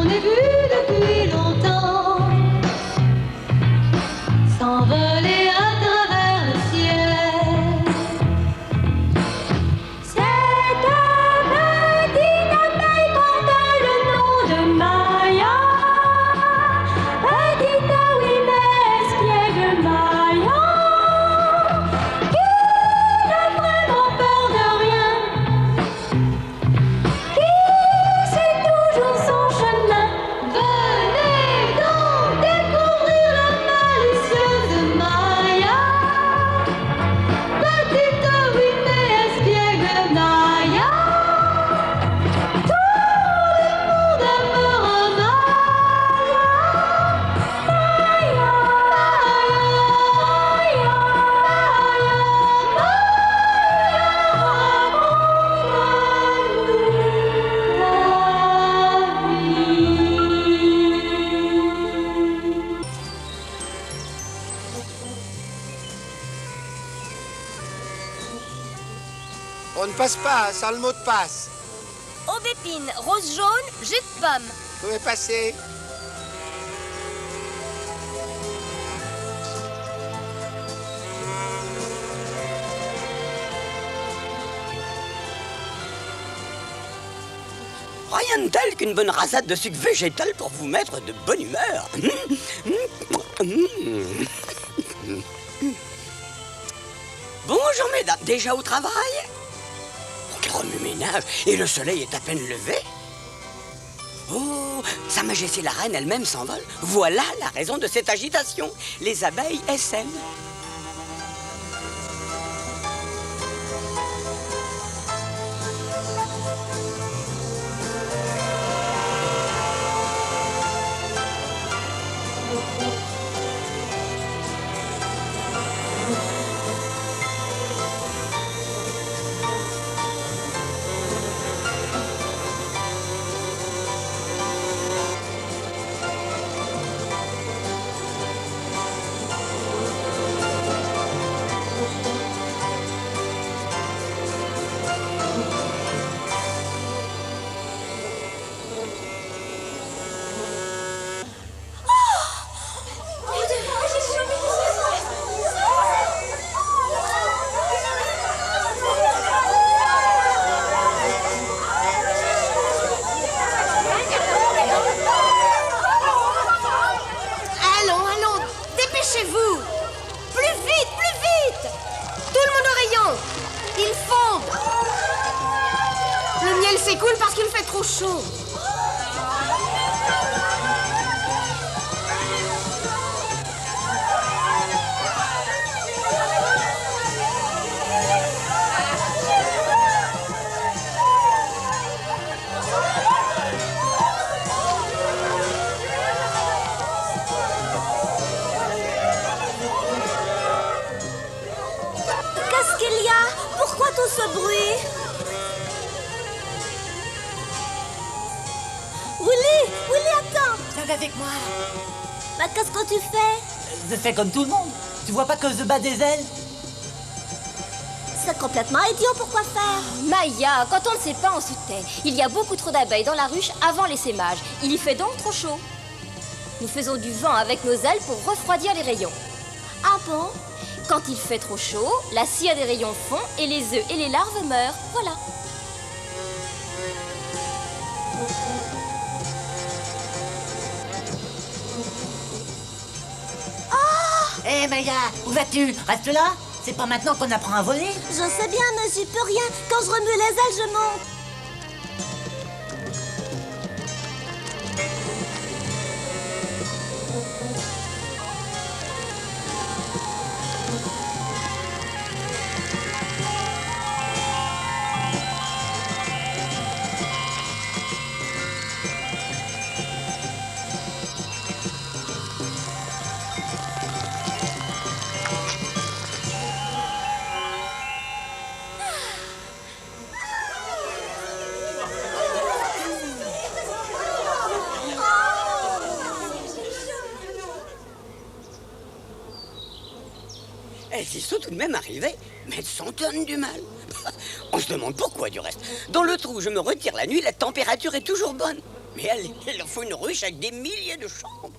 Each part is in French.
qu'on ait vu depuis longtemps s'envoler à travers le ciel. Cette petite abeille portait le nom de Maya. Petite, oui, mais espiègle Maya, qui n'a vraiment peur de rien, qui sait toujours son chemin. Venez donc découvrir la malicieuse Maya. Petite, oui, mais espiègle Maya, tout le monde aimera Maya. Maya, On ne passe pas sans le mot de passe. Aubépine, rose jaune, jus de pomme. Vous pouvez passer. Rien de tel qu'une bonne rasade de sucre végétal pour vous mettre de bonne humeur. Bonjour mesdames, déjà au travail? Oh, quel remue-ménage! Et le soleil est à peine levé. Oh, Sa Majesté la Reine elle-même s'envole. Voilà la raison de cette agitation. Les abeilles essaiment. Dépêchez-vous! Plus vite, plus vite! Tout le monde au rayon! Il fond! Le miel s'écoule parce qu'il fait trop chaud. Qu'est-ce qu'il y a? Pourquoi tout ce bruit? Willy, attends! Viens avec moi. Bah, qu'est-ce que tu fais? Je fais comme tout le monde. Tu vois pas que je bats des ailes? C'est complètement idiot, pourquoi faire? Maya, quand on ne sait pas, on se tait. Il y a beaucoup trop d'abeilles dans la ruche avant l'essaimage. Il y fait donc trop chaud. Nous faisons du vent avec nos ailes pour refroidir les rayons. Ah bon? Quand il fait trop chaud, la cire des rayons fond et les œufs et les larves meurent. Voilà. Hé Maya, où vas-tu? Reste là. C'est pas maintenant qu'on apprend à voler. Je sais bien, mais j'y peux rien. Quand je remue les ailes, je monte. Elles y sont tout de même arrivées, mais elles s'en donnent du mal. On se demande pourquoi, du reste. Dans le trou où je me retire la nuit, la température est toujours bonne. Mais il leur faut une ruche avec des milliers de chambres.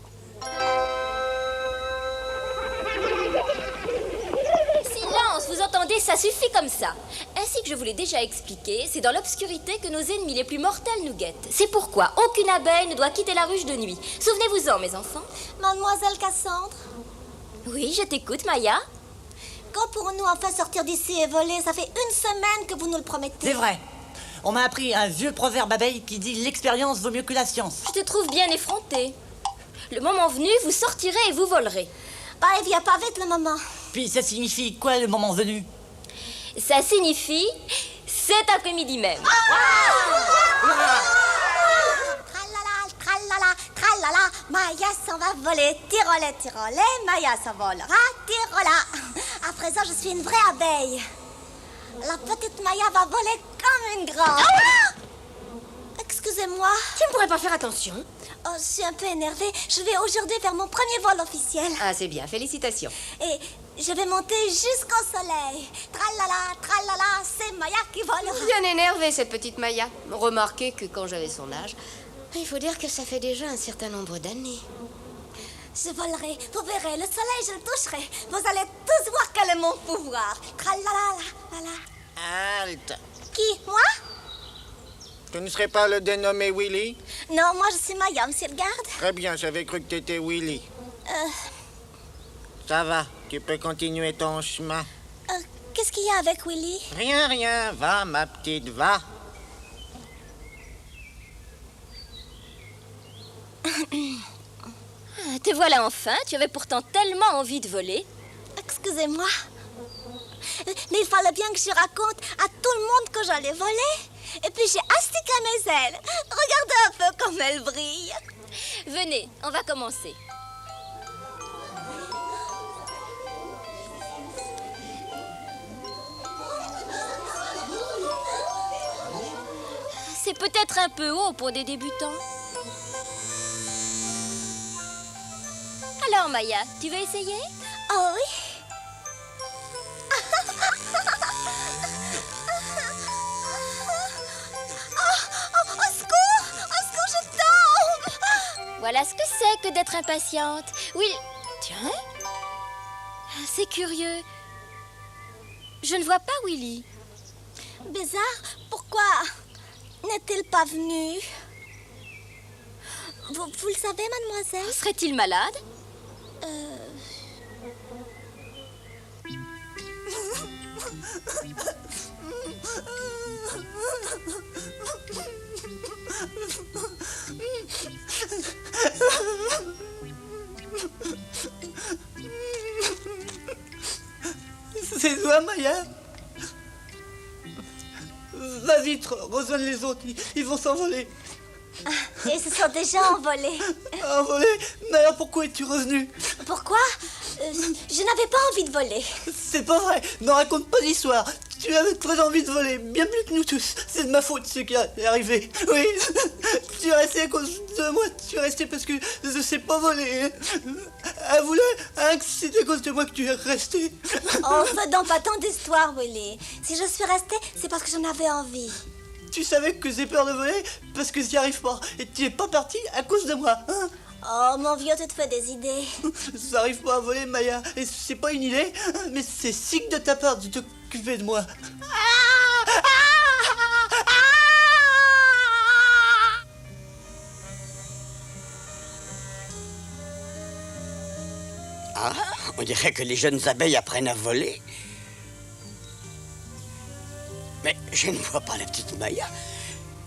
Silence, vous entendez, ça suffit comme ça. Ainsi que je vous l'ai déjà expliqué, c'est dans l'obscurité que nos ennemis les plus mortels nous guettent. C'est pourquoi aucune abeille ne doit quitter la ruche de nuit. Souvenez-vous-en, mes enfants. Mademoiselle Cassandre, Oui, je t'écoute, Maya. quand pourrons-nous enfin sortir d'ici et voler? Ça fait une semaine que vous nous le promettez. C'est vrai. On m'a appris un vieux proverbe abeille qui dit l'expérience vaut mieux que la science. Je te trouve bien effronté. Le moment venu, vous sortirez et vous volerez. Bah, il vient pas vite le moment. Puis ça signifie quoi le moment venu? Ça signifie cet après-midi même. Tralala, tralala, tralala, Maya s'en va voler. Tirolet, tirolet, Maya s'envolera, tirola. À présent, je suis une vraie abeille. La petite Maya va voler comme une grande. Excusez-moi. Tu ne pourrais pas faire attention? Oh, je suis un peu énervée. Je vais aujourd'hui faire mon premier vol officiel. Ah, c'est bien, félicitations. Et je vais monter jusqu'au soleil. Tralala, tralala, c'est Maya qui volera. Bien énervée, cette petite Maya. Remarquez que quand j'avais son âge, il faut dire que ça fait déjà un certain nombre d'années. Je volerai, vous verrez, le soleil, je le toucherai. Vous allez tous voir quel est mon pouvoir. Tralala, la, la, la. Halte. Qui, moi? Tu ne serais pas le dénommé Willy? Non, moi je suis Maya, monsieur le garde. Très bien, j'avais cru que tu étais Willy. Euh, Ça va, tu peux continuer ton chemin. Qu'est-ce qu'il y a avec Willy? Rien, rien, va ma petite, va. Te voilà enfin, tu avais pourtant tellement envie de voler. Excusez-moi. Mais il fallait bien que je raconte à tout le monde que j'allais voler. Et puis j'ai astiqué mes ailes. Regardez un peu comme elles brillent. Venez, on va commencer. C'est peut-être un peu haut pour des débutants. Alors Maya, tu veux essayer? Oh oui. Au secours, je tombe. Voilà ce que c'est que d'être impatiente. Oui, tiens. C'est curieux. Je ne vois pas Willy. Bizarre, pourquoi n'est-il pas venu? Vous le savez, mademoiselle? Serait-il malade? C'est toi, Maya? Va vite, rejoins les autres, ils vont s'envoler. Et se sont déjà envolés. Envoler? Mais alors pourquoi es-tu revenu? Pourquoi? Je n'avais pas envie de voler. C'est pas vrai, ne raconte pas d'histoire. Tu avais très envie de voler, bien plus que nous tous. C'est de ma faute ce qui est arrivé. Oui, tu es resté à cause de moi, tu es resté parce que je sais pas voler. Avoue-le, hein, que c'est à cause de moi que tu es resté. Oh, fais donc pas tant d'histoires, Willy. Si je suis restée, c'est parce que j'en avais envie. Tu savais que j'ai peur de voler parce que j'y arrive pas. Et tu es pas parti à cause de moi, hein? Oh, mon vieux, tu te fais des idées. J'arrive pas à voler, Maya. Et c'est pas une idée, mais c'est signe de ta part de t'occuper de moi. Ah, on dirait que les jeunes abeilles apprennent à voler. Mais je ne vois pas la petite Maya.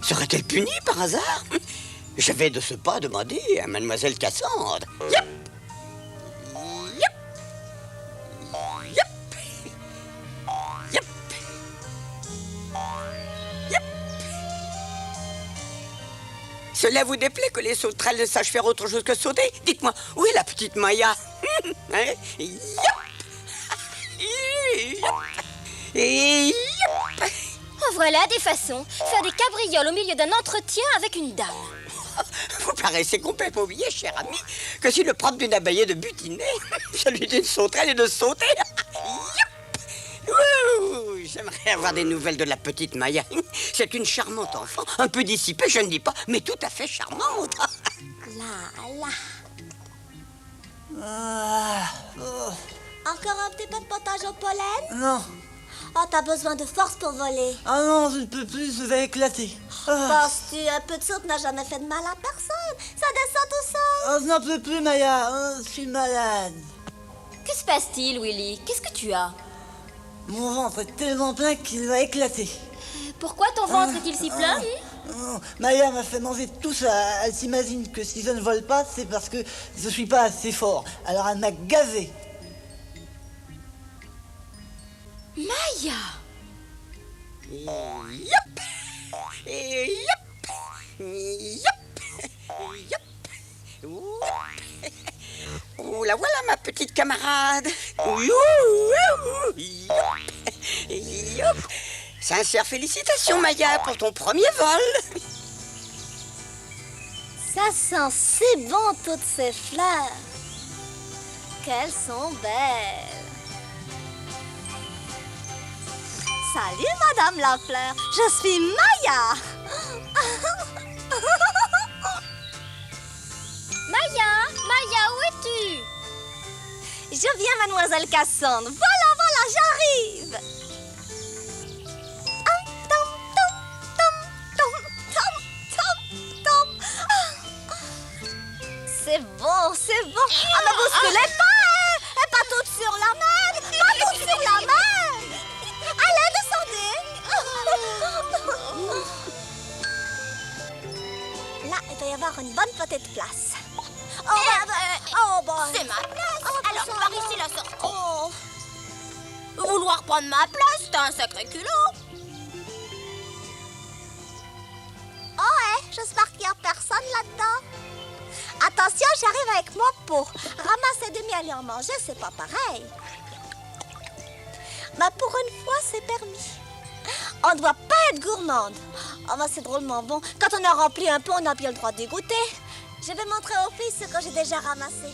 Serait-elle punie par hasard? Je vais de ce pas demander à mademoiselle Cassandre. Yep! Yep! Yep! Yep! Yep! Cela vous déplaît que les sauterelles ne sachent faire autre chose que sauter? Dites-moi, où est la petite Maya? Hein? Yep! Yep! Et yep! Oh, voilà des façons. Faire des cabrioles au milieu d'un entretien avec une dame. Vous paraissez complètement oublié, cher ami, que si le propre d'une abeille est de butiner, celui d'une sauterelle est de sauter. Youp! Wouh! J'aimerais avoir des nouvelles de la petite Maya. C'est une charmante enfant, un peu dissipée, je ne dis pas, mais tout à fait charmante. Là. Ah, oh, Encore un petit peu de potage au pollen? non. Oh, t'as besoin de force pour voler. Ah non, je ne peux plus, je vais éclater. Ah, Penses-tu, un peu de soupe n'a jamais fait de mal à personne? Ça descend tout seul. oh, je n'en peux plus, Maya. Oh, je suis malade. Que se passe-t-il, Willy? Qu'est-ce que tu as? Mon ventre est tellement plein qu'il va éclater. Pourquoi ton ventre est-il si plein? Non, Maya m'a fait manger tout ça. Elle s'imagine que si je ne vole pas, c'est parce que je suis pas assez fort. Alors elle m'a gavé. Maya! Yop! Yop! Yop! Yop! Oh, la voilà, ma petite camarade. Yop! Yop! Sincères félicitations, Maya, pour ton premier vol. Ça sent si bon, toutes ces fleurs. Qu'elles sont belles. Salut, Madame la fleur. Je suis Maya. Maya, où es-tu? Je viens, Mademoiselle Cassandre. Voilà, j'arrive. Ah, tom, tom, tom, tom, tom, tom. C'est bon, c'est bon. Ah, mais bousculez pas, hein. Et pas toutes sur la même. Pas toutes sur la même. Allez, descendez. Là, il doit y avoir une bonne petite place. Oh, bon. C'est ma place. Alors, ça par va. ici la sortie. Oh. Vouloir prendre ma place, t'as un sacré culot. Oh, ouais, j'espère qu'il n'y a personne là-dedans. Attention, j'arrive avec mon pot. Ramasser du miel et en manger, c'est pas pareil. Mais pour une fois, c'est permis. On ne doit pas être gourmande. Oh, mais c'est drôlement bon. Quand on a rempli un pot, on a bien le droit d'y goûter. Je vais montrer aux filles ce que j'ai déjà ramassé.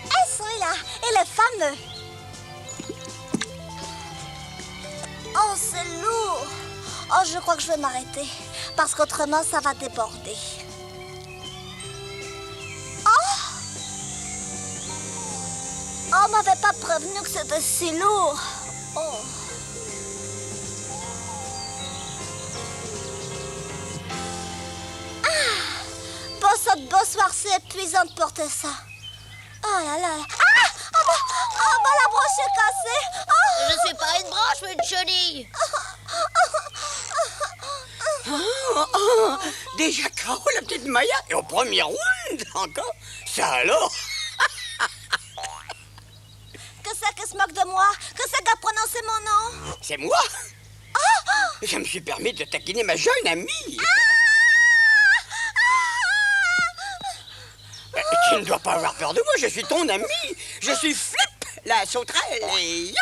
Et celui-là, il est fameux. Oh, c'est lourd. Oh, je crois que je vais m'arrêter. Parce qu'autrement, ça va déborder. Oh, on m'avait pas prévenu que c'était si lourd. Oh. Pas ça de bonsoir, c'est épuisant de porter ça. Oh là là. Ah! Oh, bah, la broche est cassée. Oh! Je suis pas une branche, mais une chenille. Oh, déjà KO, la petite Maya. Et au premier round, encore. Ça alors? Que c'est qui se moque de moi? Que c'est qui a prononcé mon nom? C'est moi. Je me suis permis de taquiner ma jeune amie. Tu ne dois pas avoir peur de moi, je suis ton ami. Je suis Flip, la sauterelle. Et yop.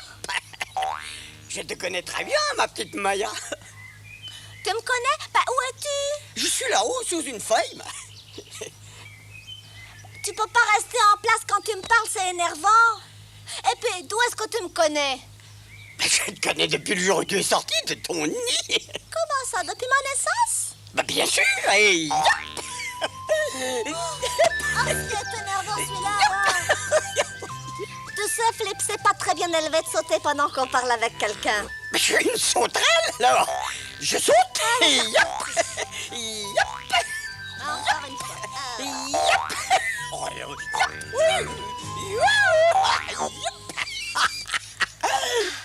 Je te connais très bien, ma petite Maya. Tu me connais? Bah, où es-tu? Je suis là-haut, sous une feuille. Tu peux pas rester en place quand tu me parles, c'est énervant. Et puis, d'où est-ce que tu me connais? Je te connais depuis le jour où tu es sorti de ton nid. Comment ça, depuis ma naissance? Bah bien sûr, et yop. Ah, c'est énervant celui-là. Ouais. Tu sais, Flip, c'est pas très bien élevé de sauter pendant qu'on parle avec quelqu'un. Mais je suis une sauterelle, alors. Je saute. Et yop. Yop. Encore une fois. Yop. Oh, yop. Oui. Yop.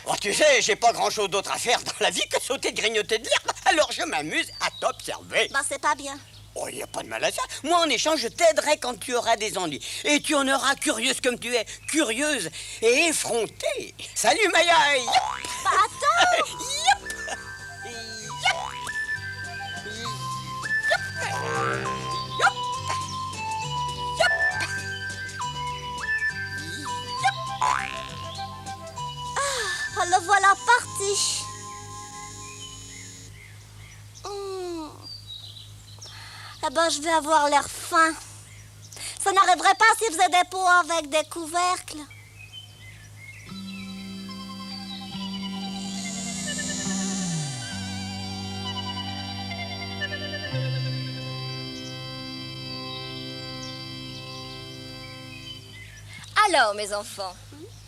Oh, tu sais, j'ai pas grand-chose d'autre à faire dans la vie que sauter, grignoter de l'herbe. Alors je m'amuse à t'observer. Bah, c'est pas bien. Oh, il n'y a pas de mal à ça. Moi, en échange, je t'aiderai quand tu auras des ennuis. Et tu en auras, curieuse comme tu es, curieuse et effrontée. Salut, Maya. Yop. Bah, attends. Yop. Yop. Yop. Yop. Oh, le voilà parti. Eh ben, je vais avoir l'air fin. Ça n'arriverait pas s'ils faisaient des pots avec des couvercles. Alors, mes enfants,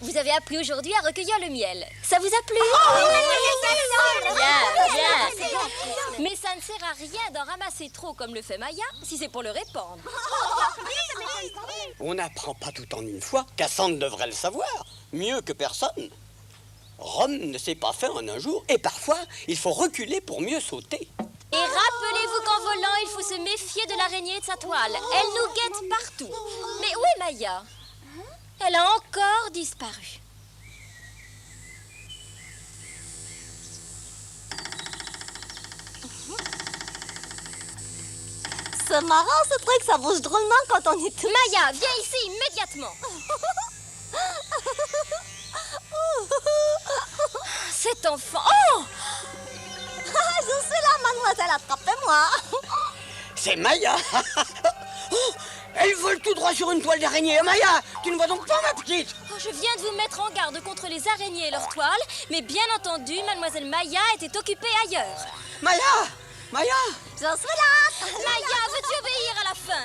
vous avez appris aujourd'hui à recueillir le miel. Ça vous a plu? Bien, bien. Mais ça ne sert à rien d'en ramasser trop comme le fait Maya si c'est pour le répandre. On n'apprend pas tout en une fois. Cassandre devrait le savoir. Mieux que personne. Rome ne s'est pas fait en un jour. Et parfois, il faut reculer pour mieux sauter. Et rappelez-vous qu'en volant, il faut se méfier de l'araignée et de sa toile. Elle nous guette partout. Mais où est Maya? Elle a encore disparu. C'est marrant ce truc, ça bouge drôlement quand on est tout. Maya, viens ici immédiatement. Cet enfant... Oh! Je suis là, mademoiselle, attrapez-moi. C'est Maya. Oh, elle vole tout droit sur une toile d'araignée. Maya, tu ne vois donc pas, ma petite? Oh, je viens de vous mettre en garde contre les araignées et leurs toiles, mais bien entendu, mademoiselle Maya était occupée ailleurs. Maya! Maya! J'en suis là. Maya, veux-tu obéir à la fin?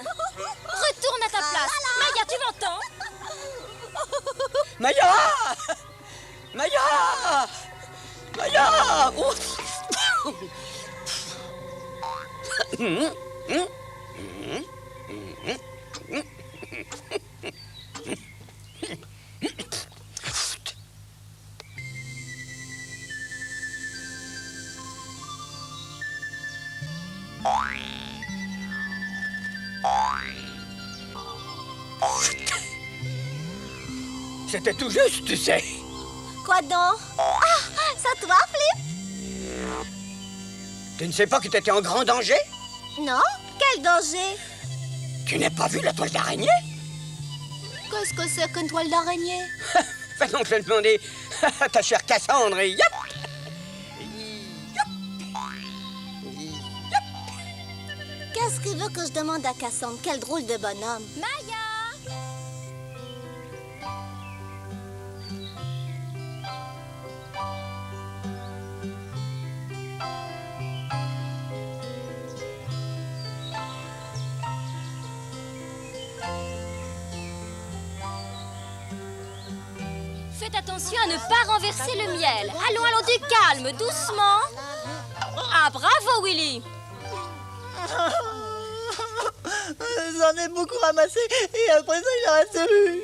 Retourne à ta place. Maya, tu m'entends? Maya! Maya! Maya! Oh. C'était tout juste, tu sais. Quoi donc? Ah, c'est toi, Flip? Tu ne sais pas que tu étais en grand danger? Non? Quel danger? Tu n'as pas vu la toile d'araignée? Qu'est-ce que c'est qu'une toile d'araignée? Fais donc le demander à ta chère Cassandre et yop! Qu'est-ce qu'il veut que je demande à Cassandre? Quel drôle de bonhomme. Maya! Faites attention à ne pas renverser le miel. Allons, allons, du calme, doucement. Ah, bravo, Willy. J'en ai beaucoup ramassé et après ça, il en reste plus.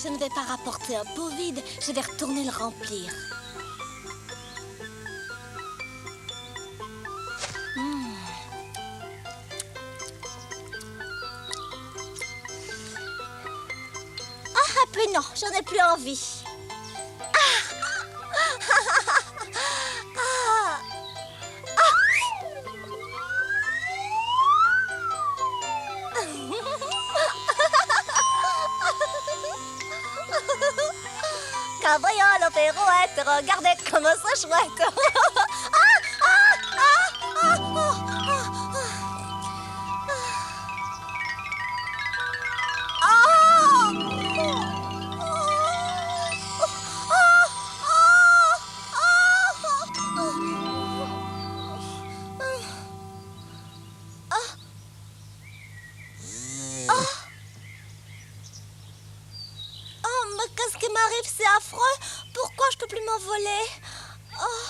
Je ne vais pas rapporter un pot vide, je vais retourner le remplir. Ah, puis non, j'en ai plus envie. Cabriole, pirouette, regardez comme c'est chouette. Qu'est-ce qui m'arrive? C'est affreux. Pourquoi je peux plus m'envoler? Oh.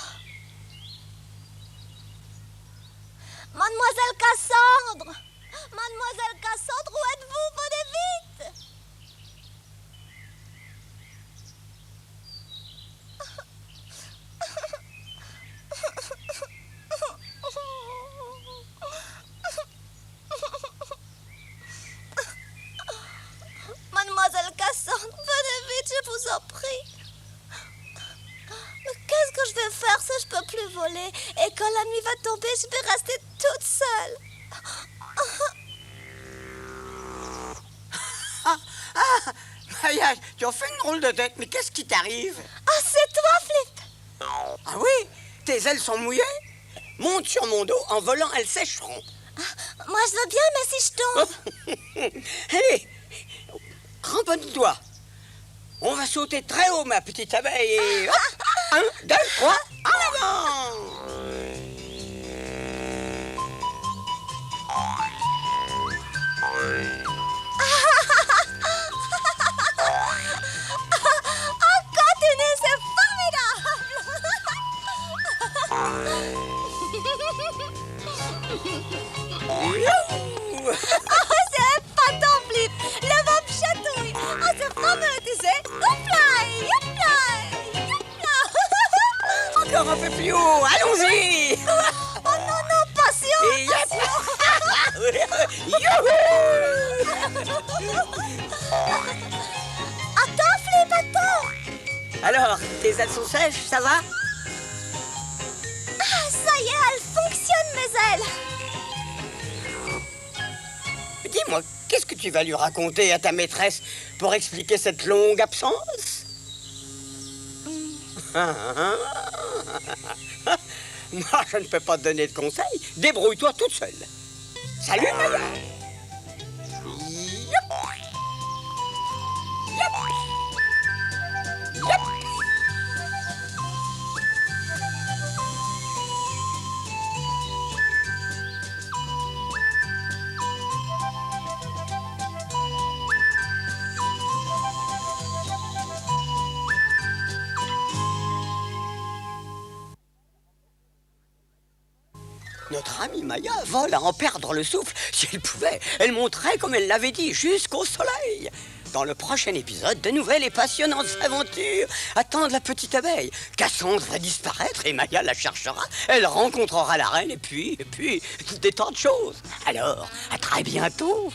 Mademoiselle Cassandre! Mademoiselle Cassandre, où êtes-vous? Venez vite! Mademoiselle Cassandre, venez vite, je vous en prie. Mais qu'est-ce que je vais faire si je peux plus voler? Et quand la nuit va tomber, je vais rester toute seule. Maya, tu en fais une drôle de tête, mais qu'est-ce qui t'arrive? Oh, c'est toi, Flip. Ah oui? Tes ailes sont mouillées? Monte sur mon dos, en volant, elles sécheront. Moi, je veux bien, mais si je tombe... Allez, cramponne-toi. On va sauter très haut, ma petite abeille, et hop, 1, 2, 3, en avant! Oh, continue, c'est formidable. Youhou! Oh, c'est épatant, Flip. Le vent me chatouille. Oh, c'est fameux, tu sais. Youpla, youpla, youpla. Encore un peu plus haut, allons-y! Oh non, non, patient. Et yep! Youhou! Attends, Flip, attends. Alors, tes ailes sont sèches, ça va? Ah, ça y est, elles fonctionnent, mes ailes. Dis-moi, qu'est-ce que tu vas lui raconter à ta maîtresse pour expliquer cette longue absence? Moi, je ne peux pas te donner de conseils. Débrouille-toi toute seule. Salut, Maya! Yop! Yop! Yop! Notre amie Maya vole à en perdre le souffle. Si elle pouvait, elle monterait, comme elle l'avait dit, jusqu'au soleil. Dans le prochain épisode, de nouvelles et passionnantes aventures attendent la petite abeille. Cassandre va disparaître et Maya la cherchera. Elle rencontrera la reine et puis, des tas de choses. Alors, à très bientôt.